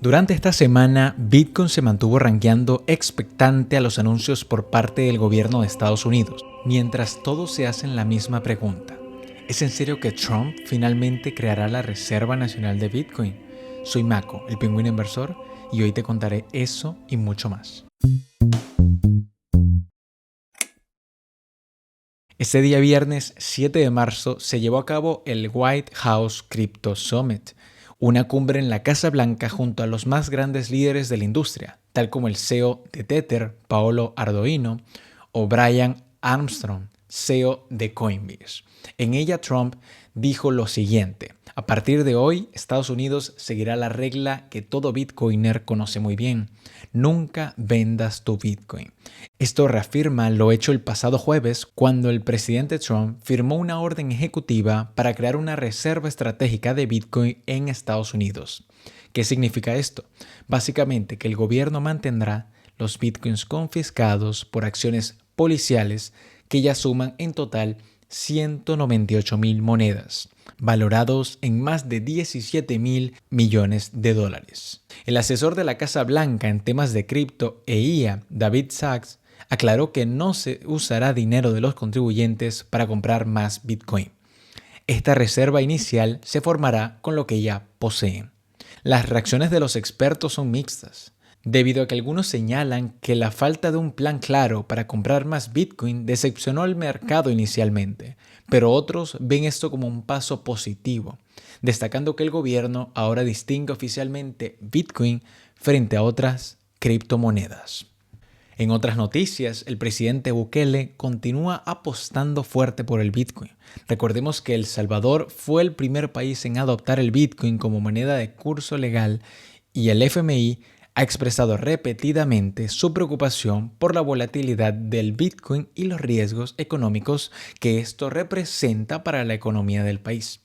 Durante esta semana, Bitcoin se mantuvo rankeando expectante a los anuncios por parte del gobierno de Estados Unidos, mientras todos se hacen la misma pregunta. ¿Es en serio que Trump finalmente creará la Reserva Nacional de Bitcoin? Soy Mako, el pingüino inversor, y hoy te contaré eso y mucho más. Este día viernes 7 de marzo se llevó a cabo el White House Crypto Summit, una cumbre en la Casa Blanca junto a los más grandes líderes de la industria, tal como el CEO de Tether, Paolo Ardoino, o Brian Armstrong, CEO de Coinbase. En ella Trump dijo lo siguiente: a partir de hoy, Estados Unidos seguirá la regla que todo bitcoiner conoce muy bien: nunca vendas tu Bitcoin. Esto reafirma lo hecho el pasado jueves cuando el presidente Trump firmó una orden ejecutiva para crear una reserva estratégica de Bitcoin en Estados Unidos. ¿Qué significa esto? Básicamente que el gobierno mantendrá los Bitcoins confiscados por acciones policiales que ya suman en total 198.000 monedas, valorados en más de 17.000 millones de dólares. El asesor de la Casa Blanca en temas de cripto e IA, David Sachs, aclaró que no se usará dinero de los contribuyentes para comprar más Bitcoin. Esta reserva inicial se formará con lo que ya poseen. Las reacciones de los expertos son mixtas, debido a que algunos señalan que la falta de un plan claro para comprar más Bitcoin decepcionó al mercado inicialmente, pero otros ven esto como un paso positivo, destacando que el gobierno ahora distingue oficialmente Bitcoin frente a otras criptomonedas. En otras noticias, el presidente Bukele continúa apostando fuerte por el Bitcoin. Recordemos que El Salvador fue el primer país en adoptar el Bitcoin como moneda de curso legal y el FMI ha expresado repetidamente su preocupación por la volatilidad del Bitcoin y los riesgos económicos que esto representa para la economía del país,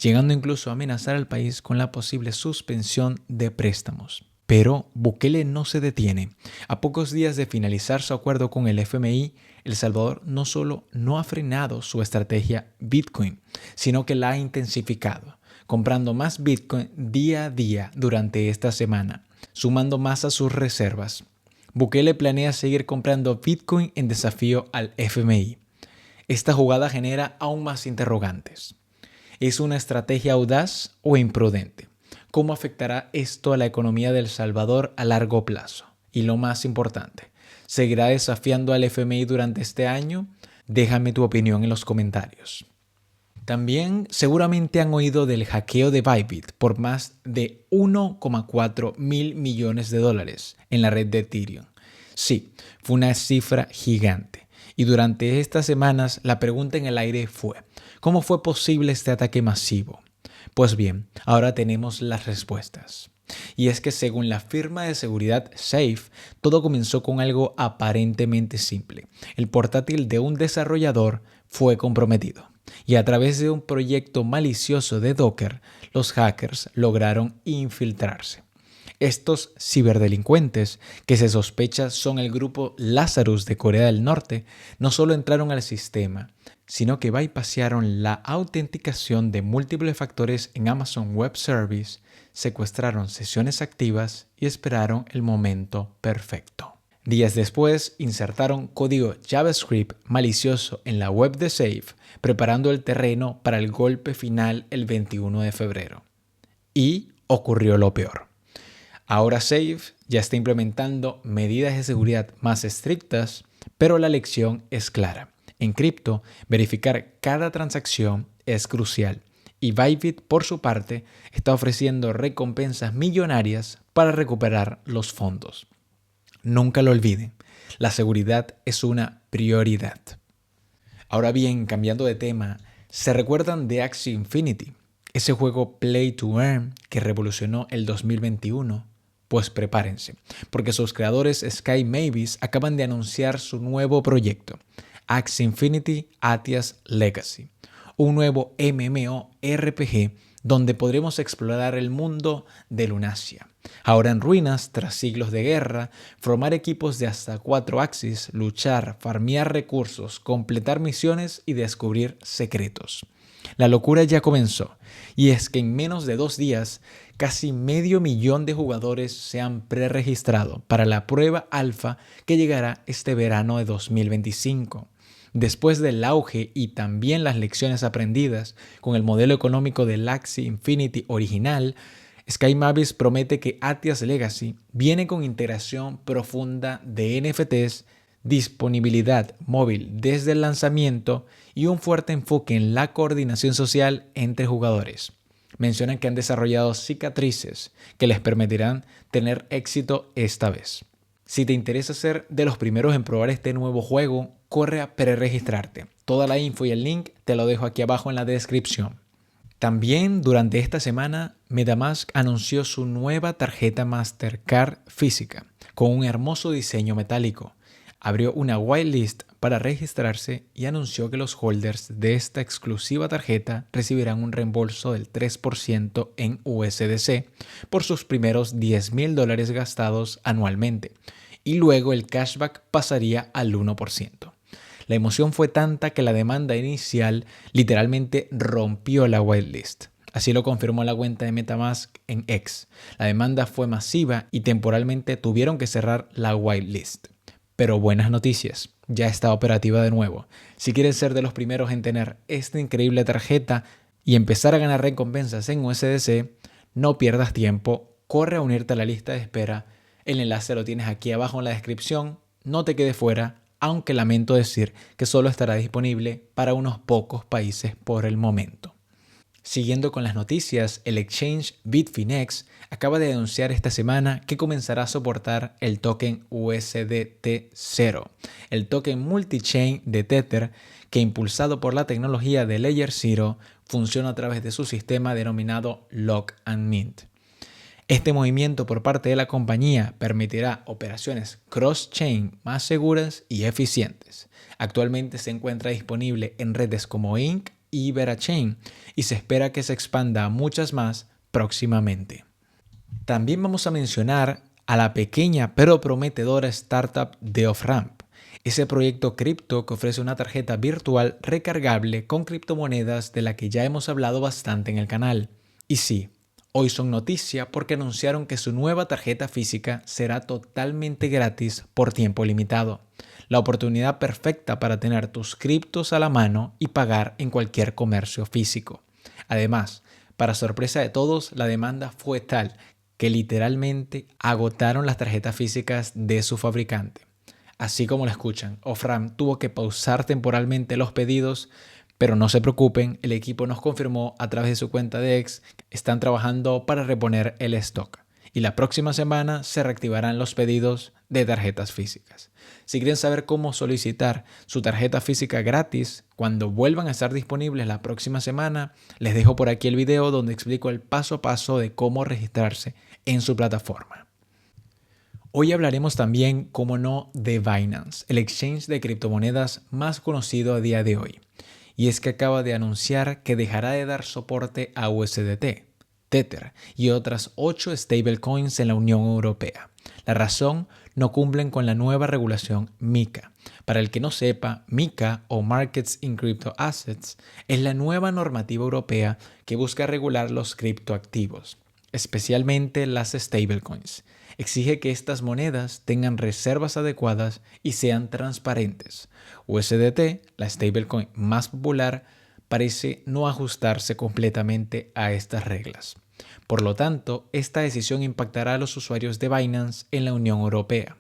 llegando incluso a amenazar al país con la posible suspensión de préstamos. Pero Bukele no se detiene. A pocos días de finalizar su acuerdo con el FMI, El Salvador no solo no ha frenado su estrategia Bitcoin, sino que la ha intensificado, comprando más Bitcoin día a día durante esta semana, sumando más a sus reservas. Bukele planea seguir comprando Bitcoin en desafío al FMI. Esta jugada genera aún más interrogantes. ¿Es una estrategia audaz o imprudente? ¿Cómo afectará esto a la economía de El Salvador a largo plazo? Y lo más importante, ¿seguirá desafiando al FMI durante este año? Déjame tu opinión en los comentarios. También seguramente han oído del hackeo de Bybit por más de 1,4 mil millones de dólares en la red de Ethereum. Sí, fue una cifra gigante. Y durante estas semanas la pregunta en el aire fue: ¿cómo fue posible este ataque masivo? Pues bien, ahora tenemos las respuestas. Y es que según la firma de seguridad Safe, todo comenzó con algo aparentemente simple. El portátil de un desarrollador fue comprometido. Y a través de un proyecto malicioso de Docker, los hackers lograron infiltrarse. Estos ciberdelincuentes, que se sospecha son el grupo Lazarus de Corea del Norte, no solo entraron al sistema, sino que bypasaron la autenticación de múltiples factores en Amazon Web Service, secuestraron sesiones activas y esperaron el momento perfecto. Días después, insertaron código JavaScript malicioso en la web de Safe, preparando el terreno para el golpe final el 21 de febrero. Y ocurrió lo peor. Ahora Safe ya está implementando medidas de seguridad más estrictas, pero la lección es clara. En cripto, verificar cada transacción es crucial y Bybit, por su parte, está ofreciendo recompensas millonarias para recuperar los fondos. Nunca lo olviden, la seguridad es una prioridad. Ahora bien, cambiando de tema, ¿se recuerdan de Axie Infinity? Ese juego Play to Earn que revolucionó el 2021. Pues prepárense, porque sus creadores Sky Mavis acaban de anunciar su nuevo proyecto, Axie Infinity Atia's Legacy, un nuevo MMORPG donde podremos explorar el mundo de Lunacia, ahora en ruinas tras siglos de guerra, formar equipos de hasta 4 Axies, luchar, farmear recursos, completar misiones y descubrir secretos. La locura ya comenzó, y es que en menos de 2 días, casi 500.000 de jugadores se han preregistrado para la prueba alfa que llegará este verano de 2025. Después del auge y también las lecciones aprendidas con el modelo económico del Axie Infinity original, Sky Mavis promete que Atias Legacy viene con integración profunda de NFTs, disponibilidad móvil desde el lanzamiento y un fuerte enfoque en la coordinación social entre jugadores. Mencionan que han desarrollado cicatrices que les permitirán tener éxito esta vez. Si te interesa ser de los primeros en probar este nuevo juego, corre a preregistrarte. Toda la info y el link te lo dejo aquí abajo en la descripción. También durante esta semana, MetaMask anunció su nueva tarjeta Mastercard física con un hermoso diseño metálico. Abrió una whitelist para registrarse y anunció que los holders de esta exclusiva tarjeta recibirán un reembolso del 3% en USDC por sus primeros $10,000 gastados anualmente, y luego el cashback pasaría al 1%. La emoción fue tanta que la demanda inicial literalmente rompió la whitelist. Así lo confirmó la cuenta de MetaMask en X. La demanda fue masiva y temporalmente tuvieron que cerrar la whitelist. Pero buenas noticias, ya está operativa de nuevo. Si quieres ser de los primeros en tener esta increíble tarjeta y empezar a ganar recompensas en USDC, no pierdas tiempo, corre a unirte a la lista de espera. El enlace lo tienes aquí abajo en la descripción, no te quedes fuera, aunque lamento decir que solo estará disponible para unos pocos países por el momento. Siguiendo con las noticias, el exchange Bitfinex acaba de anunciar esta semana que comenzará a soportar el token USDT0, el token multi-chain de Tether que, impulsado por la tecnología de Layer Zero, funciona a través de su sistema denominado Lock and Mint. Este movimiento por parte de la compañía permitirá operaciones cross-chain más seguras y eficientes. Actualmente se encuentra disponible en redes como Inc. y Verachain y se espera que se expanda a muchas más próximamente. También vamos a mencionar a la pequeña pero prometedora startup de Offramp, ese proyecto cripto que ofrece una tarjeta virtual recargable con criptomonedas de la que ya hemos hablado bastante en el canal. Y sí, hoy son noticia porque anunciaron que su nueva tarjeta física será totalmente gratis por tiempo limitado. La oportunidad perfecta para tener tus criptos a la mano y pagar en cualquier comercio físico. Además, para sorpresa de todos, la demanda fue tal que literalmente agotaron las tarjetas físicas de su fabricante. Así como lo escuchan, Offramp tuvo que pausar temporalmente los pedidos, pero no se preocupen, el equipo nos confirmó a través de su cuenta de X que están trabajando para reponer el stock. Y la próxima semana se reactivarán los pedidos de tarjetas físicas. Si quieren saber cómo solicitar su tarjeta física gratis cuando vuelvan a estar disponibles la próxima semana, les dejo por aquí el video donde explico el paso a paso de cómo registrarse en su plataforma. Hoy hablaremos también, como no, de Binance, el exchange de criptomonedas más conocido a día de hoy. Y es que acaba de anunciar que dejará de dar soporte a USDT, Tether y otras 8 stablecoins en la Unión Europea. La razón, no cumplen con la nueva regulación MiCA. Para el que no sepa, MiCA o Markets in Crypto Assets es la nueva normativa europea que busca regular los criptoactivos, especialmente las stablecoins. Exige que estas monedas tengan reservas adecuadas y sean transparentes. USDT, la stablecoin más popular, parece no ajustarse completamente a estas reglas. Por lo tanto, esta decisión impactará a los usuarios de Binance en la Unión Europea.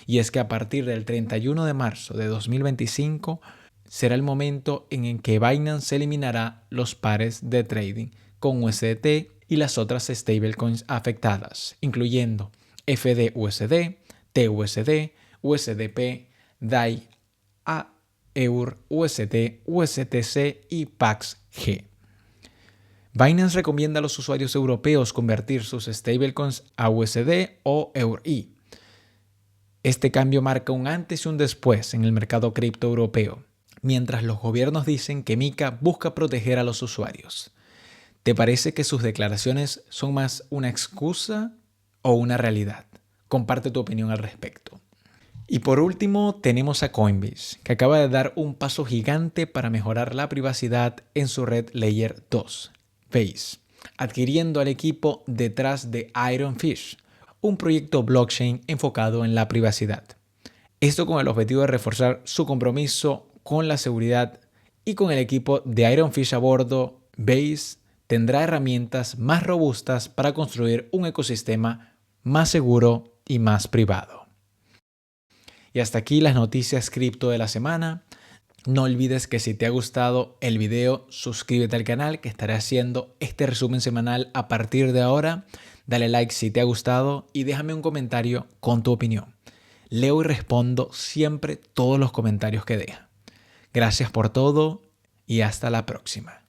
Y es que a partir del 31 de marzo de 2025 será el momento en el que Binance eliminará los pares de trading con USDT y las otras stablecoins afectadas, incluyendo FDUSD, TUSD, USDP, DAI, AEUR, UST, USTC y PAXG. Binance recomienda a los usuarios europeos convertir sus stablecoins a USD o EURI. Este cambio marca un antes y un después en el mercado cripto europeo, mientras los gobiernos dicen que MiCA busca proteger a los usuarios. ¿Te parece que sus declaraciones son más una excusa o una realidad? Comparte tu opinión al respecto. Y por último tenemos a Coinbase, que acaba de dar un paso gigante para mejorar la privacidad en su red Layer 2, Base. adquiriendo al equipo detrás de Ironfish, un proyecto blockchain enfocado en la privacidad. Esto con el objetivo de reforzar su compromiso con la seguridad, y con el equipo de Ironfish a bordo, Base tendrá herramientas más robustas para construir un ecosistema más seguro y más privado. Y hasta aquí las noticias cripto de la semana. No olvides que si te ha gustado el video, suscríbete al canal, que estaré haciendo este resumen semanal a partir de ahora. Dale like si te ha gustado y déjame un comentario con tu opinión. Leo y respondo siempre todos los comentarios que dejas. Gracias por todo y hasta la próxima.